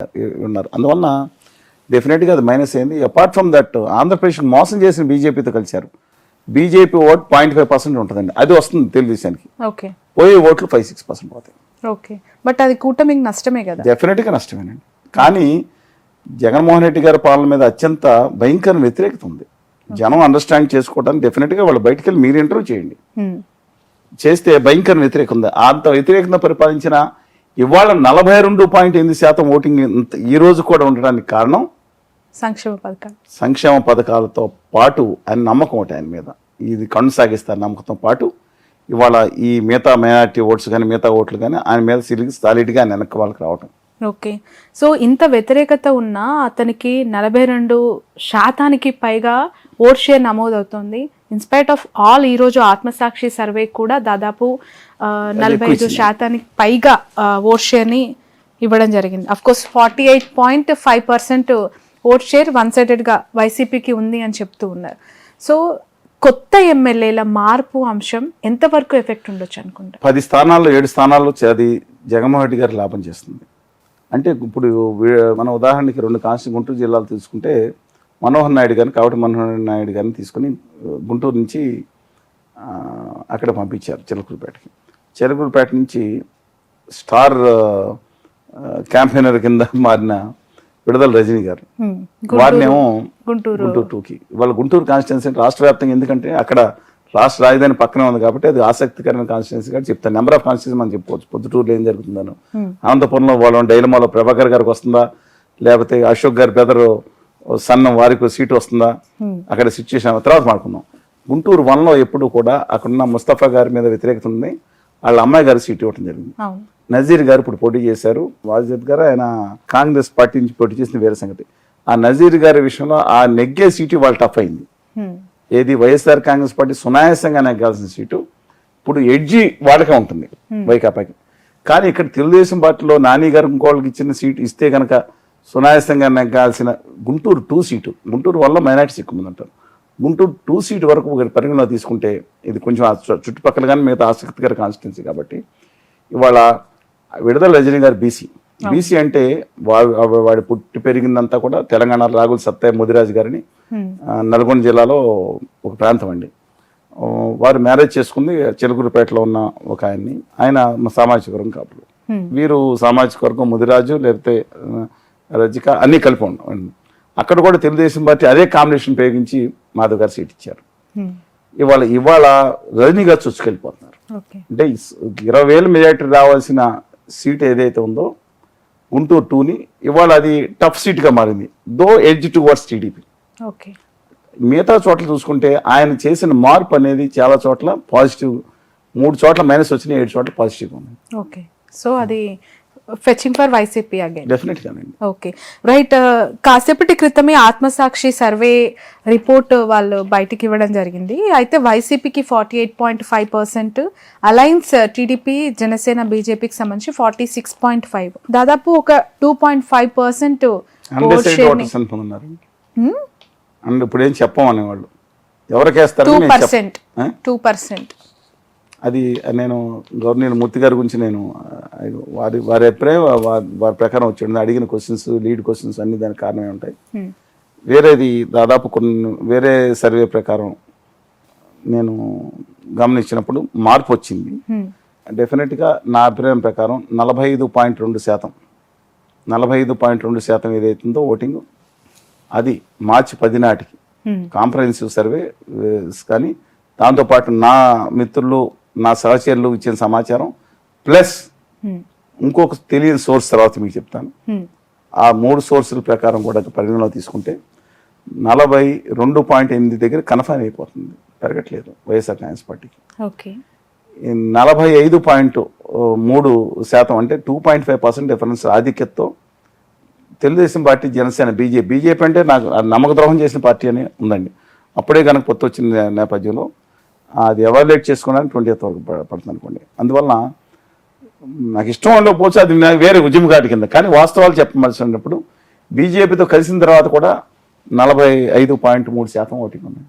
ఉన్నారు. అందువల్ల డెఫినెట్గా అది మైనస్ అయింది. అపార్ట్ ఫ్రమ్ దట్ ఆంధ్రప్రదేశ్ మోసం చేసిన బీజేపీతో కలిశారు. బీజేపీ ఓట్ 0.5% ఉంటుందండి, అది వస్తుంది తెలుగుదేశానికి. ఓకే, పోయే ఓట్లు 5-6% పోతాయి. ఓకే, బట్ అది కూటమికి నష్టమే కదా. డెఫినెట్గా నష్టమేనండి. కానీ జగన్మోహన్ రెడ్డి గారి పాలన మీద అత్యంత భయంకర వ్యతిరేకత ఉంది. జనం అండర్స్టాండ్ చేసుకోవడానికి డెఫినెట్గా వాళ్ళు బయటికి వెళ్ళి మీరు ఇంటర్వ్యూ చేయండి, చేస్తే భయంకర వ్యతిరేకత ఉంది. అంత వ్యతిరేకంగా పరిపాలించిన ఇవాళ 42.8% ఓటింగ్ ఈ రోజు కూడా ఉండడానికి కారణం సంక్షేమ పథకాలతో పాటు ఆయన నమ్మకం ఒకటి ఆయన మీద, ఇది కొనసాగిస్తారు నమ్మకంతో పాటు ఇవాళ ఈ మిగతా మైనారిటీ ఓట్స్ కానీ మిగతా ఓట్లు కానీ ఆయన మీద సాలిడ్గా ఆయన వెనక్కి వాళ్ళకి రావటం. ఓకే, సో ఇంత వ్యతిరేకత ఉన్నా అతనికి 42% పైగా ఓట్ షేర్ నమోదవుతుంది. ఇన్స్పైట్ ఆఫ్ ఆల్ ఈరోజు ఆత్మసాక్షి సర్వే కూడా దాదాపు 45% పైగా ఓట్ షేర్ని ఇవ్వడం జరిగింది. అఫ్కోర్స్ 48.5% ఓట్ షేర్ వన్ సైడెడ్గా వైసీపీకి ఉంది అని చెప్తూ ఉన్నారు. సో కొత్త ఎమ్మెల్యేల మార్పు అంశం ఎంతవరకు ఎఫెక్ట్ ఉండొచ్చు అనుకుంటా? 10 స్థానాల్లో 7 స్థానాల్లో అది జగన్మోహన్ రెడ్డి గారి లాభం చేస్తుంది. అంటే ఇప్పుడు మన ఉదాహరణకి 2 కాన్స్టిట్యూషన్ గుంటూరు జిల్లాలు తీసుకుంటే మనోహర్ నాయుడు గారిని కావటి మనోహర్ నాయుడు గారిని తీసుకుని గుంటూరు నుంచి అక్కడ పంపించారు చిలకూరుపేటకి. చిలకూరుపేట నుంచి స్టార్ క్యాంపెయినర్ కింద మారిన విడుదల రజనీ గారు వారినేమో గుంటూరు 2కి. వాళ్ళ గుంటూరు కాన్స్టిట్యున్సీ రాష్ట్ర వ్యాప్తంగా, ఎందుకంటే అక్కడ రాష్ట్ర రాజధాని పక్కనే ఉంది కాబట్టి అది ఆసక్తికరమైన కాన్స్టిట్యున్సీ కాబట్టి చెప్తాను. నెంబర్ ఆఫ్ కాన్స్టిట్యున్సీ మనం చెప్పుకోవచ్చు. పొద్దుటూరులో ఏం జరుగుతుందను, అనంతపురంలో వాళ్ళ డైలమాలో ప్రభాకర్ గారికి వస్తుందా, లేకపోతే అశోక్ గారి బెదరు సన్నం వారికి సీటు వస్తుందా, అక్కడ సిచ్యువేషన్ తర్వాత మాట్లాడుకుందాం. గుంటూరు 1లో ఎప్పుడు కూడా అక్కడున్న ముస్తఫా గారి మీద వ్యతిరేకత ఉంది. వాళ్ళ అమ్మాయి గారు సీటు ఇవ్వడం జరిగింది. నజీర్ గారు ఇప్పుడు పోటీ చేశారు. వాజిద్ గారు ఆయన కాంగ్రెస్ పార్టీ నుంచి పోటీ చేసిన వేరే సంగతి. ఆ నజీర్ గారి విషయంలో ఆ నెగ్గే సీటు వాళ్ళు టఫ్ అయింది. ఏది వైఎస్ఆర్ కాంగ్రెస్ పార్టీ సునాయాసంగా నెగ్గాల్సిన సీటు ఇప్పుడు ఎడ్జి వాళ్ళకే ఉంటుంది వైకాపాకి. కానీ ఇక్కడ తెలుగుదేశం పార్టీలో నాని గారు ఇంకోళ్ళకి ఇచ్చిన సీటు ఇస్తే కనుక సునాయాసంగా నెగ్గాల్సిన గుంటూరు 2 సీటు, గుంటూరు వల్ల మైనార్టీస్ ఎక్కువ మంది అంటారు. గుంటూరు 2 సీటు వరకు ఒక పరిగణలో తీసుకుంటే ఇది కొంచెం చుట్టుపక్కల కానీ మిగతా ఆసక్తికర కాన్స్టిట్యున్సీ కాబట్టి ఇవాళ విడుదల రజనీ గారు బీసీ అంటే వాడి పుట్టి పెరిగిందంతా కూడా తెలంగాణ రాగుల సత్తయ్య ముదిరాజు గారిని నల్గొండ జిల్లాలో ఒక ప్రాంతం అండి. వారు మ్యారేజ్ చేసుకుంది చిలకూరుపేటలో ఉన్న ఒక ఆయన్ని. ఆయన సామాజిక వర్గం కాపులు. వీరు సామాజిక వర్గం ముదిరాజు లేకపోతే రజిక అన్నీ కలిపి ఉండండి. అక్కడ కూడా తెలుగుదేశం పార్టీ అదే కాంబినేషన్ ఉపయోగించి మాధవ్ గారు సీట్ ఇచ్చారు. ఇవాళ రజనీ గారు చూసుకెళ్ళిపోతున్నారు. అంటే 20,000 మెజార్టీ రావాల్సిన సీట్ ఏదైతే ఉందో గుంటూరు 2ని ఇవాళ అది టఫ్ సీట్గా మారింది. దో ఎడ్జ్ టువర్డ్స్ టీడీపీ. మిగతా చోట్ల చూసుకుంటే ఆయన చేసిన మార్పు అనేది చాలా చోట్ల పాజిటివ్, 3 చోట్ల మైనస్ వచ్చినాయి, 7 చోట్ల పాజిటివ్ ఉంది. ఓకే, సో అది ఫెచింగ్ ఫర్ వైసీపీ అగైన్. డెఫినెట్గానండి. Okay, right. కాసేపటి క్రితమే ఆత్మసాక్షి సర్వే రిపోర్ట్ వాళ్ళు బయటికి ఇవ్వడం జరిగింది. అయితే వైసీపీకి 48.5%, అలయన్స్ టీడీపీ జనసేన బీజేపీకి సంబంధించి 46.5, దాదాపు ఒక 2.5% అండ్ ఇప్పుడు ఏం చెప్పమనే వాళ్ళు ఎవరికేస్తారు 2%. అది నేను గవర్నర్ మూర్తి గారి గురించి నేను వారి అభిప్రాయం వారి ప్రకారం వచ్చి అడిగిన క్వశ్చన్స్, లీడ్ క్వశ్చన్స్ అన్ని దానికి కారణమే ఉంటాయి. వేరేది దాదాపు కొన్ని వేరే సర్వే ప్రకారం నేను గమనించినప్పుడు మార్పు వచ్చింది. డెఫినెట్గా నా అభిప్రాయం ప్రకారం 45.2% ఏదైతుందో ఓటింగ్ అది మార్చి 10 నాటికి కాంప్రహెన్సివ్ సర్వే కానీ దాంతోపాటు నా మిత్రులు నా సహచరులు ఇచ్చిన సమాచారం ప్లస్ ఇంకొక తెలియని సోర్స్ తర్వాత మీకు చెప్తాను. ఆ 3 సోర్సుల ప్రకారం కూడా పరిగణలో తీసుకుంటే 42.8 దగ్గర కన్ఫర్మ్ అయిపోతుంది, పెరగట్లేదు వైఎస్ఆర్ కాంగ్రెస్ పార్టీకి. 45.3% అంటే 2.5% డిఫరెన్స్ ఆధిక్యతతో తెలుగుదేశం పార్టీ జనసేన బీజేపీ అంటే నాకు నమ్మక ద్రోహం చేసిన పార్టీ అని ఉందండి. అప్పుడే కనుక పొత్తు వచ్చిన నేపథ్యంలో అది ఎవాల్యుయేట్ చేసుకోవడానికి 20th వరకు పడుతుంది అనుకోండి. అందువల్ల నాకు ఇష్టం ఉండకపోవచ్చు, అది వేరే ఉద్యమకాటి కింద. కానీ వాస్తవాలు చెప్పవలసినప్పుడు బీజేపీతో కలిసిన తర్వాత కూడా 45.3% ఓటింగ్ ఉంది.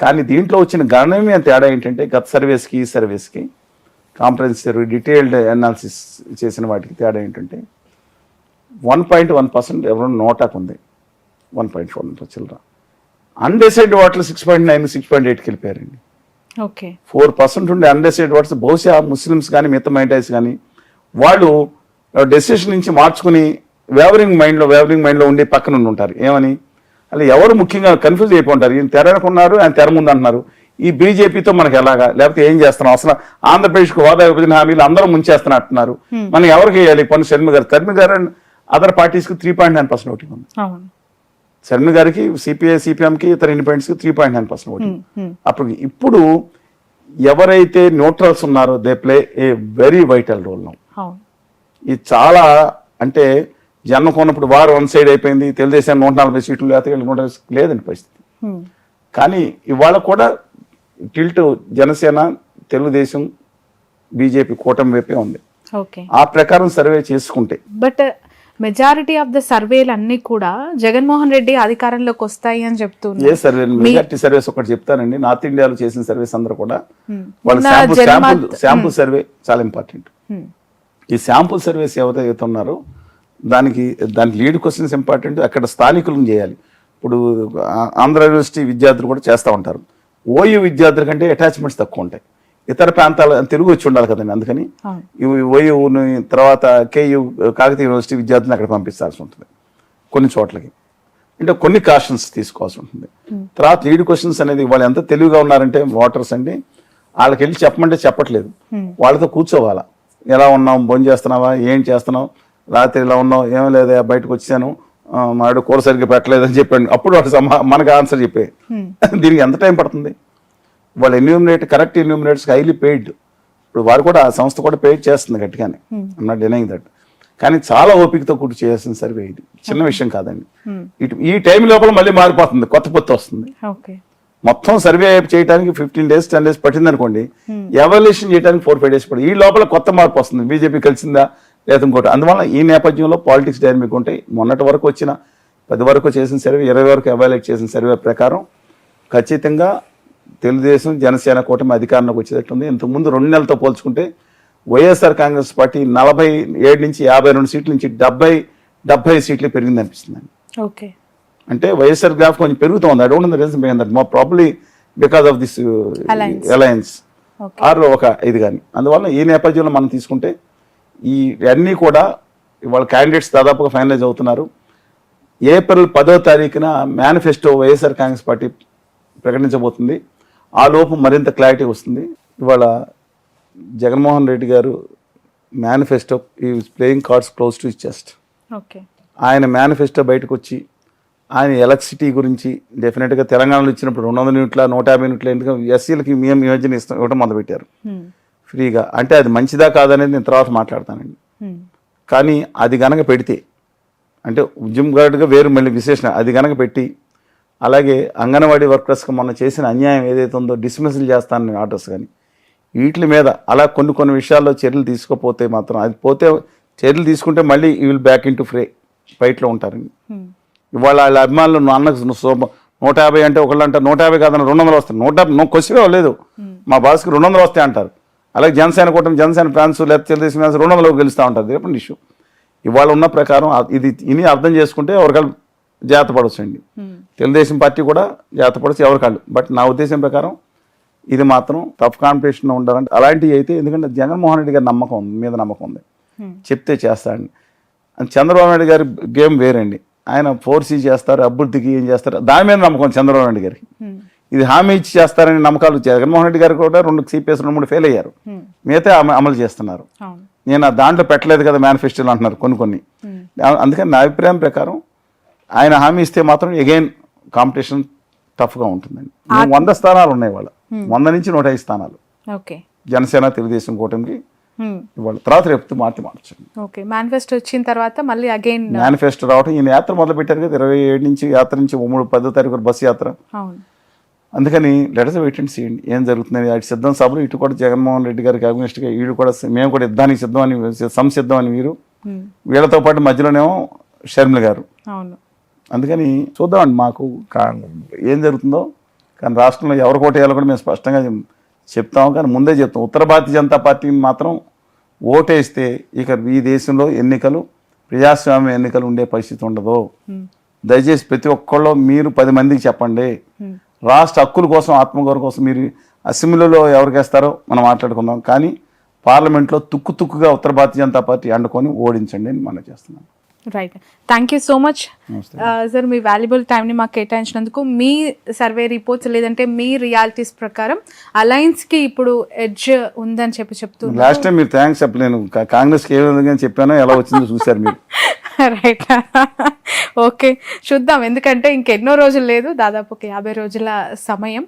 కానీ దీంట్లో వచ్చిన గణనీయమైన తేడా ఏంటంటే గత సర్వేస్కి ఈ సర్వేస్కి కాంప్రహెన్సివ్ డీటెయిల్డ్ అనాలిసిస్ చేసిన వాటికి తేడా ఏంటంటే 1.1% ఎవరు నోటాకు ఉంది. 1.4 చిల్లర. అన్డిసైడ్ ఓట్లు 6.9, 6.8కి వెళ్ళిపోయారండి. ఓకే. 4% ఉండే అన్డిసైడ్ ఓట్స్ బహుశా ముస్లిమ్స్ కానీ మిగతా మైనారిటీస్ కానీ వాళ్ళు డెసిషన్ నుంచి మార్చుకుని వేవరింగ్ మైండ్లో ఉండి పక్కన ఉండి ఉంటారు. ఏమని అలా ఎవరు ముఖ్యంగా కన్ఫ్యూజ్ అయిపోంటారు. ఈయన తెర వెనకున్నారు, ఆయన తెర ముందు అంటున్నారు. ఈ బీజేపీతో మనకి ఎలాగా, లేకపోతే ఏం చేస్తున్నాం, అసలు ఆంధ్రప్రదేశ్కి హోదా విభజన హామీలు అందరూ ముంచేస్తున్నట్టున్నారు, మనం ఎవరికి వేయాలి? పన్ను షర్మి గారు అండ్ అదర్ పార్టీస్కి 3.9% ఓటింగ్ ఉంది. శర్మ గారికి సిపిఐ సిపిఎంకి ఇతర ఇండిపెండెంట్స్కి 3.9% ఓటింగ్. ఇప్పుడు ఎవరైతే న్యూట్రల్స్ ఉన్నారో they play a very vital role now. ఇది చాలా అంటే జన్మ కొన్నప్పుడు వారు వన్ సైడ్ అయిపోయింది, తెలుగుదేశం 140 సీట్లు లేకపోతే 140 లేదండి పరిస్థితి. కానీ ఇవాళ కూడా టిల్ట్ జనసేన, తెలుగుదేశం, బీజేపీ కూటమి వైపే ఉంది. ఆ ప్రకారం సర్వే చేసుకుంటే బట్ మెజారిటీ ఆఫ్ ద సర్వేలు అన్ని కూడా జగన్మోహన్ రెడ్డి అధికారంలోకి వస్తాయి అని చెప్తున్నారు. ఏ సర్వే? మెజారిటీ సర్వేస్ ఒకటి చెప్తానండి. నార్త్ ఇండియాలో చేసిన సర్వేస్ అందరూ కూడా వాళ్ళ శాంపుల్ సర్వే చాలా ఇంపార్టెంట్. ఈ శాంపుల్ సర్వేస్ ఎవరైతే ఉన్నారో దానికి లీడ్ క్వశ్చన్స్ ఇంపార్టెంట్. అక్కడ స్థానికులను చేయాలి. ఇప్పుడు ఆంధ్ర యూనివర్సిటీ విద్యార్థులు కూడా చేస్తూ ఉంటారు. ఓయూ విద్యార్థుల కంటే అటాచ్మెంట్స్ తక్కువ ఉంటాయి. ఇతర ప్రాంతాల తెలుగు వచ్చి ఉండాలి కదండి. అందుకని ఓయూని తర్వాత కేయూ కాకతీయ యూనివర్సిటీ విద్యార్థులను అక్కడ పంపించాల్సి ఉంటుంది కొన్ని చోట్లకి. అంటే కొన్ని కాషన్స్ తీసుకోవాల్సి ఉంటుంది. తర్వాత లీడ్ క్వశ్చన్స్ అనేది వాళ్ళు ఎంత తెలివిగా ఉన్నారంటే ఓటర్స్ అండి, వాళ్ళకి వెళ్ళి చెప్పమంటే చెప్పట్లేదు, వాళ్ళతో కూర్చోవాలా. ఎలా ఉన్నావు, భోజనం చేస్తున్నావా, ఏం చేస్తున్నావు, రాత్రి ఇలా ఉన్నావు, ఏమీ లేదా, బయటకు వచ్చాను, మాడు కూర సరిగ్గా పెట్టలేదని చెప్పాడు. అప్పుడు వాడు మనకు ఆన్సర్ చెప్పే. దీనికి ఎంత టైం పడుతుంది? వాళ్ళు కరెక్ట్ ఎన్యూమినేటర్స్కి హైలీ పెయిడ్. ఇప్పుడు వారు కూడా ఆ సంస్థ కూడా పెయిడ్ చేస్తుంది గట్టిగానే, ఐమ్ నాట్ డినైయింగ్ దట్. కానీ చాలా ఓపికతో కూర్చు చేయాల్సిన సర్వే ఇది, చిన్న విషయం కాదండి. ఈ టైం లోపల మళ్ళీ మారిపోతుంది, కొత్త వస్తుంది. మొత్తం సర్వే చేయడానికి 15 days 10 days పట్టింది అనుకోండి, ఎవాల్యుయేషన్ చేయడానికి 4-5 days పడుతుంది. ఈ లోపల కొత్త మార్పు వస్తుంది, బీజేపీ కలిసిందా లేదా ఇంకోటి. అందువల్ల ఈ నేపథ్యంలో పాలిటిక్స్ డైనమిక్ ఉంటాయి. మొన్నటి వరకు వచ్చిన 10 వరకు చేసిన సర్వే, 20 వరకు ఎవాల్యుయేట్ చేసిన సర్వే ప్రకారం ఖచ్చితంగా తెలుగుదేశం జనసేన కూటమి అధికారంలోకి వచ్చేటట్టుంది. ఇంతకుముందు 2 నెలలతో పోల్చుకుంటే వైఎస్ఆర్ కాంగ్రెస్ పార్టీ 47 నుంచి 52 సీట్ల నుంచి 70 సీట్లు పెరిగింది అనిపిస్తుంది. అంటే వైఎస్ఆర్ గ్రాఫ్ కొంచెం పెరుగుతుంది. I don't know the reason behind that, more probably because of this alliance or ఒక ఇది కానీ. అందువల్ల ఈ నేపథ్యంలో మనం తీసుకుంటే ఈ అన్నీ కూడా ఇవాళ క్యాండిడేట్స్ దాదాపుగా ఫైనలైజ్ అవుతున్నారు. ఏప్రిల్ 10వ తారీఖున మేనిఫెస్టో వైఎస్ఆర్ కాంగ్రెస్ పార్టీ ప్రకటించబోతుంది. ఆ లోపు మరింత క్లారిటీ వస్తుంది. ఇవాళ జగన్మోహన్ రెడ్డి గారు manifesto is playing cards close to his chest. ఆయన మేనిఫెస్టో బయటకు వచ్చి ఆయన ఎలక్ట్రిసిటీ గురించి డెఫినెట్గా తెలంగాణలో ఇచ్చినప్పుడు 200 యూనిట్ల 150 యూనిట్ల ఎందుకంటే ఎస్సీలకి మేము యోజన ఇవ్వడం మొదలుపెట్టారు ఫ్రీగా. అంటే అది మంచిదా కాదనేది నేను తర్వాత మాట్లాడతానండి. కానీ అది గనక పెడితే అంటే ఉద్యమ గార్డుగా వేరు మళ్ళీ విశేషణ అది గనక పెట్టి, అలాగే అంగన్వాడీ వర్కర్స్కి మొన్న చేసిన అన్యాయం ఏదైతే ఉందో డిస్మిసల్ చేస్తానని ఆర్డర్స్ కానీ వీటి మీద అలా కొన్ని విషయాల్లో చర్యలు తీసుకోపోతే మాత్రం, అది పోతే చర్యలు తీసుకుంటే మళ్ళీ ఈ విల్ బ్యాక్ ఇన్ టు ఫైట్లో ఉంటారండి. ఇవాళ వాళ్ళ అభిమానులు అన్నకు 150 అంటే ఒకళ్ళు అంటారు 150 కాదన్న 200 వస్తాయి. 150 క్వశ్చన్ లేదు, మా బాస్కి 200 వస్తాయి అంటారు. అలాగే జనసేన కూటమి జనసేన ఫ్యాన్స్ లేకపోతే తెలుగుదేశం ఫ్యాన్స్ 200 గెలుస్తూ ఉంటుంది. రేపు ఇష్యూ ఇవాళ ఉన్న ప్రకారం ఇది అర్థం చేసుకుంటే ఎవరికాళ్ళు జాగ్రత్త పడవచ్చండి. తెలుగుదేశం పార్టీ కూడా జాగ్రత్త పడవచ్చు ఎవరికాళ్ళు. బట్ నా ఉద్దేశం ప్రకారం ఇది మాత్రం టఫ్ కాంపిటీషన్ ఉండాలంటే అలాంటివి అయితే, ఎందుకంటే జగన్మోహన్ రెడ్డి గారి మీద నమ్మకం ఉంది, చెప్తే చేస్తాడండి. చంద్రబాబు నాయుడు గారి గేమ్ వేరండి. ఆయన 4C చేస్తారు, అభివృద్ధికి ఏం చేస్తారు దాని మీద నమ్మకం చంద్రబాబు నాయుడు గారికి. ఇది హామీ ఇచ్చి చేస్తారని నమ్మకాలు జగన్మోహన్ రెడ్డి గారు కూడా 2 CPS 2-3 ఫెయిల్ అయ్యారు, మిగతా అమలు చేస్తున్నారు. నేను దాంట్లో పెట్టలేదు కదా మేనిఫెస్టోలు అంటున్నారు కొన్ని. అందుకని నా అభిప్రాయం ప్రకారం ఆయన హామీ ఇస్తే మాత్రం అగైన్ కాంపిటీషన్ టఫ్గా ఉంటుందండి. 100 స్థానాలు ఉన్నాయి వాళ్ళ, 100 నుంచి 105 స్థానాలు జనసేన తెలుగుదేశం కూటమికి. ఇవాళ తర్వాత రేపు మార్చండి. మేనిఫెస్టో వచ్చిన తర్వాత మళ్ళీ అగైన్ మేనిఫెస్టో రావటం, ఈయన యాత్ర మొదలు పెట్టారు కదా 27 నుంచి యాత్ర నుంచి 10వ తారీఖు బస్సు యాత్ర. అందుకని లెటర్స్ వెయిట్ అండ్ సీయండి ఏం జరుగుతుంది. అటు సిద్ధం సభలు ఇటు కూడా జగన్మోహన్ రెడ్డి గారికి అగ్నిస్ట్గా వీళ్ళు కూడా మేము కూడా యుద్ధానికి సిద్ధం అని సంసిద్ధం అని వీళ్ళతో పాటు మధ్యలోనేమో షర్మిల గారు. అందుకని చూద్దామండి మాకు ఏం జరుగుతుందో. కానీ రాష్ట్రంలో ఎవరు కోటేయాలో కూడా మేము స్పష్టంగా చెప్తాము. కానీ ముందే చెప్తాం, ఉత్తర భారతీయ జనతా పార్టీని మాత్రం ఓటేస్తే ఇక ఈ దేశంలో ఎన్నికలు ప్రజాస్వామ్య ఎన్నికలు ఉండే పరిస్థితి ఉండదు. దయచేసి ప్రతి ఒక్కళ్ళు మీరు 10 మందికి చెప్పండి. రాష్ట్ర హక్కుల కోసం, ఆత్మగౌరవం కోసం మీరు అసెంబ్లీలో ఎవరికి వేస్తారో మనం మాట్లాడుకుందాం, కానీ పార్లమెంట్లో తుక్కుగా ఉత్తర భారతీయ జనతా పార్టీ అండుకొని ఓడించండి అని మనం చేస్తున్నాం. Right, thank you so much sir, me valuable టైంని మాకు కేటాయించినందుకు. మీ సర్వే రిపోర్ట్స్ లేదంటే మీ రియాలిటీస్ ప్రకారం అలయన్స్కి ఇప్పుడు ఎడ్జ్ ఉందని చెప్తున్నారు. లాస్ట్ టైం మీరు థ్యాంక్స్ చెప్పలేను, కాంగ్రెస్కి ఏ విధంగా చెప్పానో ఎలా వచ్చిందో చూశారు మీరు. రైట్, ఓకే, చూద్దాం. ఎందుకంటే ఇంకెన్నో రోజులు లేదు, దాదాపు 50 రోజుల సమయం.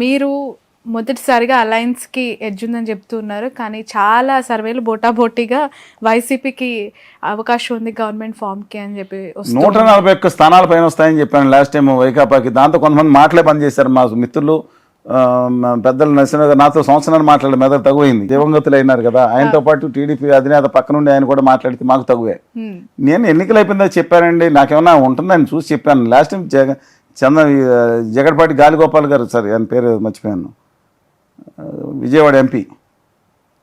మీరు మొదటిసారిగా అలయన్స్కి ఎడ్జ్ ఉందని చెప్తున్నారు, కానీ చాలా సర్వేలు బోటాబోటీగా వైసీపీకి అవకాశం ఉంది గవర్నమెంట్ ఫామ్కి అని చెప్పి 141 స్థానాల పైన వస్తాయని చెప్పాను లాస్ట్ టైం వైకాపాకి. దాంతో కొంతమంది మాటలే పని చేశారు. మా మిత్రులు పెద్దలు నరసింహ గారు నాతో సంవత్సరాలు మాట్లాడే మెదడు తగువైంది. దివంగతులు అయినారు కదా, ఆయనతో పాటు టీడీపీ అధినేత పక్కనుండి ఆయన కూడా మాట్లాడితే మాకు తగువే. నేను ఎన్నికలు అయిపోయిందో చెప్పానండి, నాకేమన్నా ఉంటుందని చూసి చెప్పాను. లాస్ట్ టైం జగన్పాటి గాలిగోపాల్ గారు, సార్ ఆయన పేరు మర్చిపోయాను, విజయవాడ ఎంపీ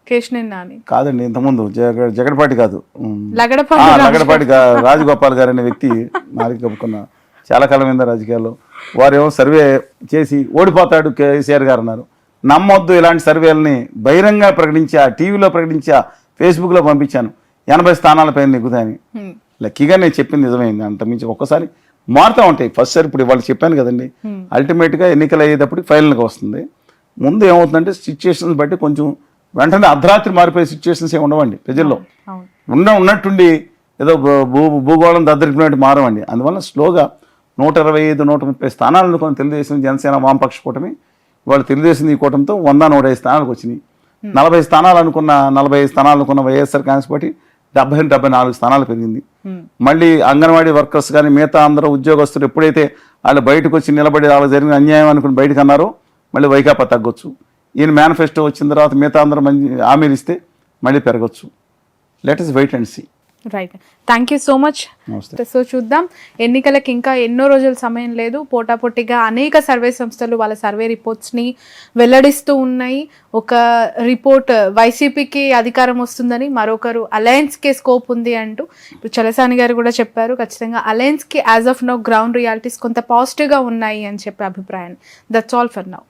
కేశినేని నాని కాదండి, ఇంతకుముందు జగన్పాటి కాదు, లగడపాటి రాజగోపాల్ గారు అనే వ్యక్తి నాలుగు కప్పుకున్న చాలా కాలం మీద రాజకీయాల్లో. వారేమో సర్వే చేసి ఓడిపోతాడు కేసీఆర్ గారు అన్నారు. నమ్మొద్దు ఇలాంటి సర్వేలని. బహిరంగ ప్రకటించా, టీవీలో ప్రకటించా, ఫేస్బుక్లో పంపించాను 80 స్థానాల పైన నెగ్గుతాయని. లక్కీగా నేను చెప్పింది నిజమైంది. అంతమించి ఒక్కసారి మారుతూ ఉంటాయి. ఫస్ట్ సార్ ఇప్పుడు వాళ్ళు చెప్పాను కదండి, అల్టిమేట్గా ఎన్నికలు అయ్యేటప్పుడు ఫైనల్గా వస్తుంది. ముందు ఏమవుతుందంటే సిచ్యుయేషన్స్ బట్టి కొంచెం వెంటనే అర్ధరాత్రి మారిపోయే సిచ్యువేషన్స్ ఏమి ఉండవండి ప్రజల్లో. ఉన్నట్టుండి ఏదో భూగోళం దద్దరిపినట్టు మారవండి. అందువల్ల స్లోగా 125, 130 స్థానాలు అనుకున్న తెలుగుదేశం, జనసేన, వామపక్ష కూటమి, వాళ్ళు తెలుగుదేశం ఈ కూటమితో 101 స్థానాలకు వచ్చినాయి. 40 స్థానాలు అనుకున్న 45 స్థానాలు అనుకున్న వైఎస్ఆర్ కాంగ్రెస్ పార్టీ 74 స్థానాలు పెరిగింది. మళ్ళీ అంగన్వాడీ వర్కర్స్ కానీ మిగతా అందరూ ఉద్యోగస్తులు ఎప్పుడైతే వాళ్ళు బయటకు వచ్చి నిలబడి వాళ్ళకి జరిగిన అన్యాయం అనుకుని బయటకు అన్నారో మళ్ళీ వైకాపా తగ్గొచ్చు. ఈయన మేనిఫెస్టో వచ్చిన తర్వాత మిగతా అందరూ మంచి హామీలు ఇస్తే మళ్ళీ పెరగచ్చు. Let us wait and see. Right, thank you so much. So చూద్దాం, ఎన్నికలకి ఇంకా ఎన్నో రోజుల సమయం లేదు. పోటాపోటీగా అనేక సర్వే సంస్థలు వాళ్ళ సర్వే రిపోర్ట్స్ని వెల్లడిస్తూ ఉన్నాయి. ఒక రిపోర్ట్ వైసీపీకి అధికారం వస్తుందని, మరొకరు అలయన్స్కి స్కోప్ ఉంది అంటూ ఇప్పుడు చలసాని గారు కూడా చెప్పారు. ఖచ్చితంగా అలయన్స్కి as of now ground realities కొంత పాజిటివ్గా ఉన్నాయి అని చెప్పే అభిప్రాయం. That's all for now.